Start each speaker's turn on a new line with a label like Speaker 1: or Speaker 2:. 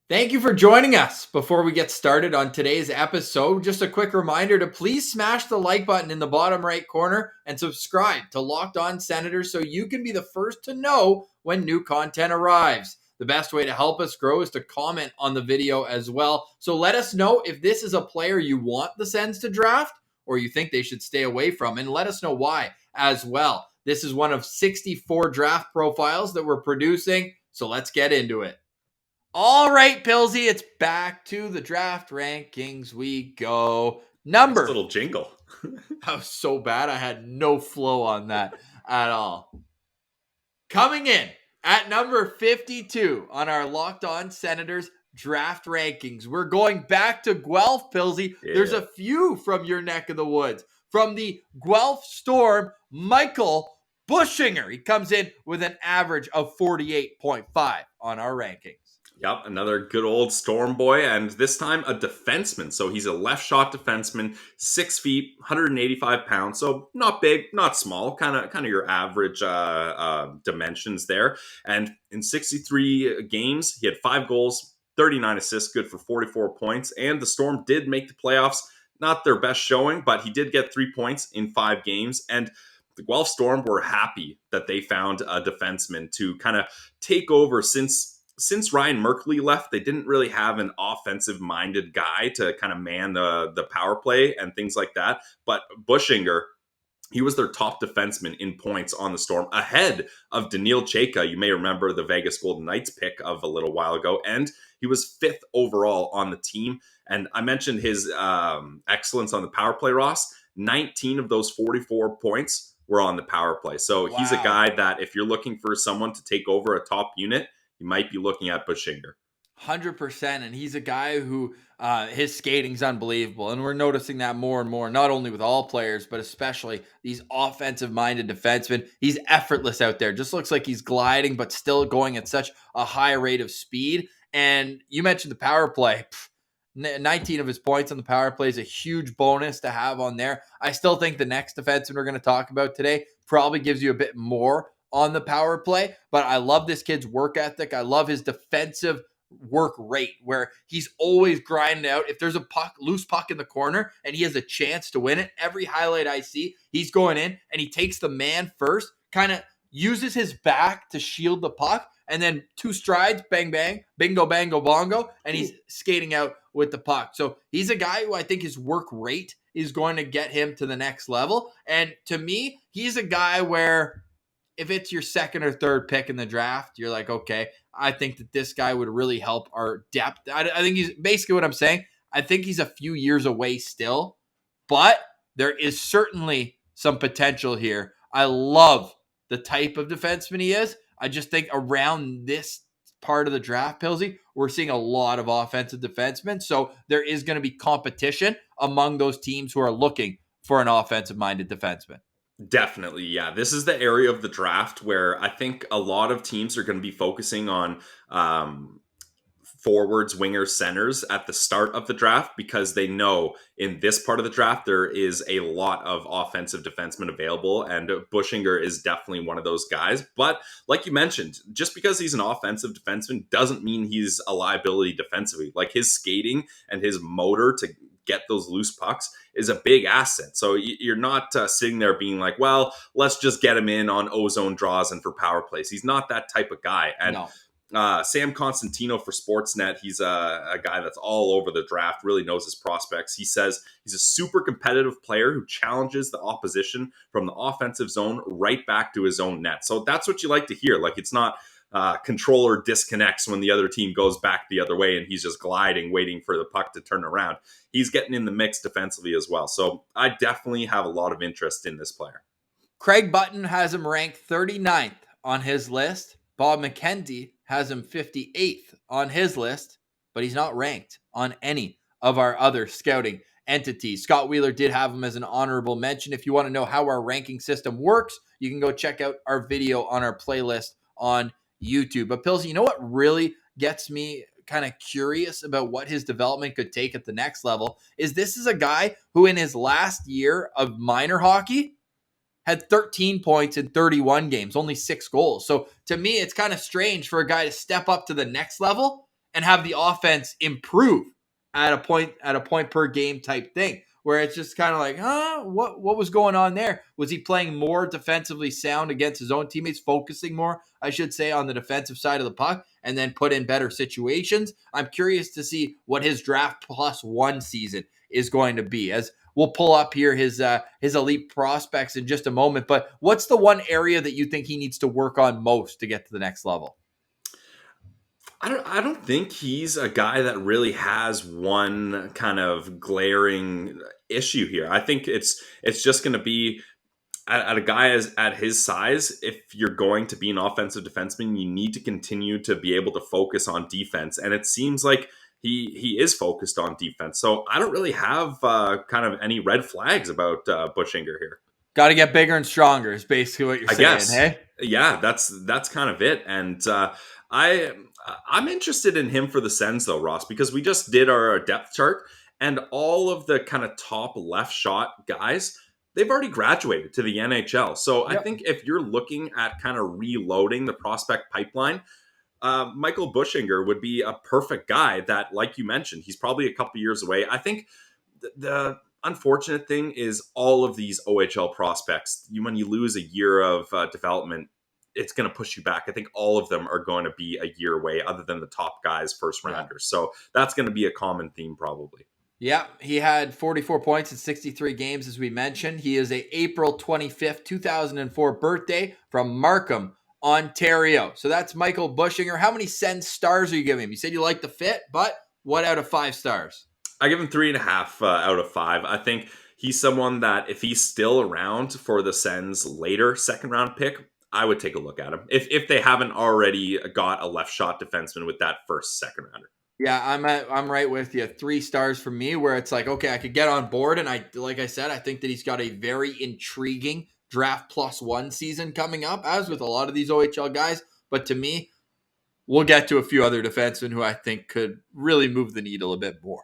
Speaker 1: Thank you for joining us. Before we get started on today's episode, just a quick reminder to please smash the like button in the bottom right corner and subscribe to Locked On Senators so you can be the first to know when new content arrives. The best way to help us grow is to comment on the video as well. So let us know if this is a player you want the Sens to draft or you think they should stay away from, and let us know why as well. This is one of 64 draft profiles that we're producing, so let's get into it. All right, Pillsy, it's back to the draft rankings we go.
Speaker 2: Nice little jingle.
Speaker 1: That was so bad. I had no flow on that at all. Coming in at number 52 on our Locked On Senators draft rankings, we're going back to Guelph, Pillsy.
Speaker 2: Yeah.
Speaker 1: There's a few from your neck of the woods. From the Guelph Storm, Michael Buchinger. He comes in with an average of 48.5 on our rankings.
Speaker 2: Yep, another good old Storm boy, and this time a defenseman. So he's a left shot defenseman, 6 feet, 185 pounds. So not big, not small, kind of your average dimensions there. And in 63 games, he had 5 goals, 39 assists, good for 44 points. And the Storm did make the playoffs. Not their best showing, but he did get 3 points in 5 games. And the Guelph Storm were happy that they found a defenseman to kind of take over since Ryan Merkley left. They didn't really have an offensive-minded guy to kind of man the power play and things like that. But Buchinger, he was their top defenseman in points on the Storm, ahead of Daniil Chayka. You may remember the Vegas Golden Knights pick of a little while ago, and he was 5th overall on the team. And I mentioned his excellence on the power play, Ross. 19 of those 44 points were on the power play. So He's a guy that if you're looking for someone to take over a top unit, you might be looking at Buchinger.
Speaker 1: 100%. And he's a guy who his skating's unbelievable. And we're noticing that more and more, not only with all players, but especially these offensive-minded defensemen. He's effortless out there. Just looks like he's gliding, but still going at such a high rate of speed. And you mentioned the power play. 19 of his points on the power play is a huge bonus to have on there. I still think the next defenseman we're going to talk about today probably gives you a bit more on the power play, but I love this kid's work ethic. I love his defensive work rate where he's always grinding out. If there's a loose puck in the corner and he has a chance to win it, every highlight I see, he's going in and he takes the man first, kind of uses his back to shield the puck, and then 2 strides, bang, bang, bingo, bango, bongo, and he's skating out with the puck. So he's a guy who I think his work rate is going to get him to the next level. And to me, he's a guy where if it's your 2nd or 3rd pick in the draft, you're like, okay, I think that this guy would really help our depth. I think he's basically what I'm saying. I think he's a few years away still, but there is certainly some potential here. I love the type of defenseman he is. I just think around this part of the draft, Pillsy, we're seeing a lot of offensive defensemen. So there is going to be competition among those teams who are looking for an offensive-minded defenseman.
Speaker 2: Definitely, yeah. This is the area of the draft where I think a lot of teams are going to be focusing on forwards, wingers, centers at the start of the draft, because they know in this part of the draft there is a lot of offensive defensemen available, and Buchinger is definitely one of those guys. But like you mentioned, just because he's an offensive defenseman doesn't mean he's a liability defensively. Like, his skating and his motor to get those loose pucks is a big asset. So you're not sitting there being like, well, let's just get him in on ozone draws and for power plays. He's not that type of guy. And
Speaker 1: No.
Speaker 2: Sam Constantino for Sportsnet, he's a guy that's all over the draft, really knows his prospects. He says he's a super competitive player who challenges the opposition from the offensive zone right back to his own net. So that's what you like to hear. Like, it's not controller disconnects when the other team goes back the other way and he's just gliding, waiting for the puck to turn around. He's getting in the mix defensively as well. So I definitely have a lot of interest in this player.
Speaker 1: Craig Button has him ranked 39th on his list. Bob McKenzie has him 58th on his list, but he's not ranked on any of our other scouting entities. Scott Wheeler did have him as an honorable mention. If you want to know how our ranking system works, you can go check out our video on our playlist on YouTube. But Pills, you know what really gets me kind of curious about what his development could take at the next level is this is a guy who in his last year of minor hockey had 13 points in 31 games, only 6 goals. So to me, it's kind of strange for a guy to step up to the next level and have the offense improve at a point per game type thing, where it's just kind of like, what was going on there? Was he playing more defensively sound against his own teammates, focusing more, I should say, on the defensive side of the puck, and then put in better situations? I'm curious to see what his draft plus one season is going to be, as we'll pull up here his elite prospects in just a moment. But what's the one area that you think he needs to work on most to get to the next level?
Speaker 2: I don't think he's a guy that really has one kind of glaring issue here. I think it's just going to be at a guy at his size. If you're going to be an offensive defenseman, you need to continue to be able to focus on defense, and it seems like he is focused on defense. So I don't really have kind of any red flags about Buchinger here.
Speaker 1: Got to get bigger and stronger is basically what you're saying.
Speaker 2: Guess.
Speaker 1: Hey,
Speaker 2: yeah, that's kind of it. And I'm interested in him for the Sens though, Ross, because we just did our depth chart, and all of the kind of top left shot guys, they've already graduated to the NHL. So
Speaker 1: yep.
Speaker 2: I think if you're looking at kind of reloading the prospect pipeline, Michael Buchinger would be a perfect guy that, like you mentioned, he's probably a couple years away. I think the unfortunate thing is all of these OHL prospects, when you lose a year of development, it's going to push you back. I think all of them are going to be a year away, other than the top guys, first rounders. So that's going to be a common theme probably.
Speaker 1: Yeah, he had 44 points in 63 games, as we mentioned. He is a April 25th, 2004 birthday from Markham, Ontario. So that's Michael Buchinger. How many Sens stars are you giving him? You said you like the fit, but what out of 5 stars?
Speaker 2: I give him 3.5 out of 5. I think he's someone that if he's still around for the Sens later second round pick, I would take a look at him if they haven't already got a left shot defenseman with that first second rounder.
Speaker 1: Yeah, I'm right with you. 3 stars for me, where it's like, okay, I could get on board, and like I said, I think that he's got a very intriguing draft plus one season coming up, as with a lot of these OHL guys. But to me, we'll get to a few other defensemen who I think could really move the needle a bit more.